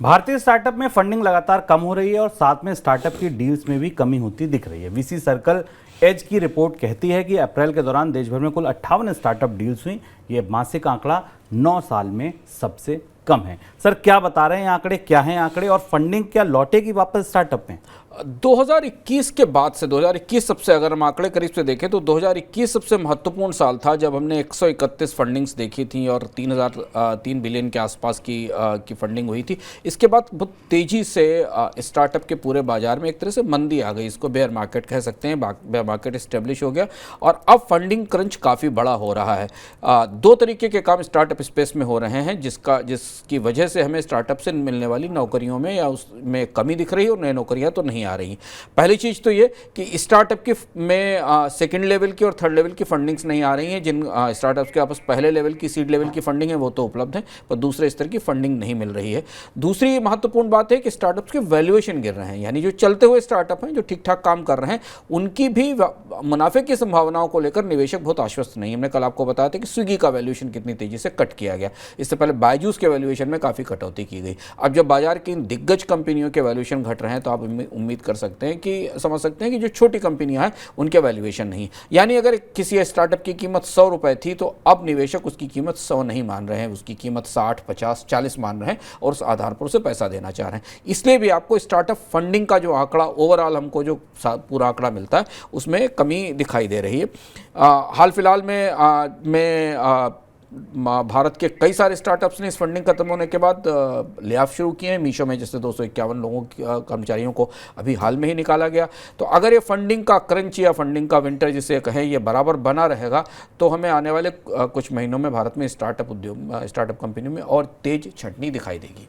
भारतीय स्टार्टअप में फंडिंग लगातार कम हो रही है और साथ में स्टार्टअप की डील्स में भी कमी होती दिख रही है। वीसी सर्कल एज की रिपोर्ट कहती है कि अप्रैल के दौरान देश भर में कुल 58 स्टार्टअप डील्स हुई। ये मासिक आंकड़ा 9 साल में सबसे कम है। सर, क्या बता रहे हैं आंकड़े, क्या हैं आंकड़े और फंडिंग क्या लौटेगी वापस स्टार्टअप में? 2021 के बाद से 2021 सबसे, अगर हम आंकड़े करीब से देखें तो 2021 सबसे महत्वपूर्ण साल था जब हमने 131 फंडिंग्स देखी थी और 3 बिलियन के आसपास की फंडिंग हुई थी। इसके बाद बहुत तेज़ी से स्टार्टअप के पूरे बाजार में एक तरह से मंदी आ गई, इसको बेयर मार्केट कह सकते हैं। बेयर मार्केट इस्टेब्लिश हो गया और अब फंडिंग क्रंच काफ़ी बड़ा हो रहा है। दो तरीके के काम स्टार्टअप स्पेस में हो रहे हैं जिसकी वजह से हमें स्टार्टअप से मिलने वाली नौकरियों में या उसमें कमी दिख रही है और नई नौकरियाँ तो नहीं आ रही। पहली चीज तो ये कि स्टार्टअप की में सेकंड लेवल की और थर्ड लेवल की फंडिंग्स नहीं आ रही हैं। जिन स्टार्टअप्स के आपस पहले लेवल की सीड लेवल की फंडिंग है वो तो उपलब्ध है, पर दूसरे स्तर की फंडिंग नहीं मिल रही है। दूसरी महत्वपूर्ण बात है कि स्टार्टअप्स के वैल्यूएशन गिर रहे हैं, यानी जो चलते हुए स्टार्टअप हैं जो ठीक ठाक काम कर रहे हैं उनकी भी मुनाफे की संभावनाओं को लेकर निवेशक बहुत आश्वस्त नहीं है। हमने कल आपको बताया था कि स्विगी का वैल्यूएशन कितनी तेजी से कट किया गया, इससे पहले बायजूस के वैल्यूएशन में काफी कटौती की गई। अब जब बाजार की दिग्गज कंपनियों के वैल्यूएशन घट रहे हैं तो आप उम्मीद कर सकते हैं कि समझ सकते हैं कि जो छोटी कंपनियां हैं उनके वैल्यूएशन नहीं, यानी अगर किसी स्टार्टअप की कीमत 100 रुपए थी तो अब निवेशक उसकी कीमत 100 नहीं मान रहे हैं, उसकी कीमत 60, 50, 40 मान रहे हैं और उस आधार पर उसे पैसा देना चाह रहे हैं। इसलिए भी आपको स्टार्टअप फंडिंग का जो आंकड़ा ओवरऑल हमको जो पूरा आंकड़ा मिलता है उसमें कमी दिखाई दे रही है। हाल फिलहाल में भारत के कई सारे स्टार्टअप्स ने इस फंडिंग खत्म होने के बाद ले ऑफ शुरू किए हैं। मीशो में जैसे 251 लोगों कर्मचारियों को अभी हाल में ही निकाला गया। तो अगर ये फंडिंग का क्रंच या फंडिंग का विंटर जिसे कहें ये बराबर बना रहेगा तो हमें आने वाले कुछ महीनों में भारत में स्टार्टअप कंपनी में और तेज छंटनी दिखाई देगी।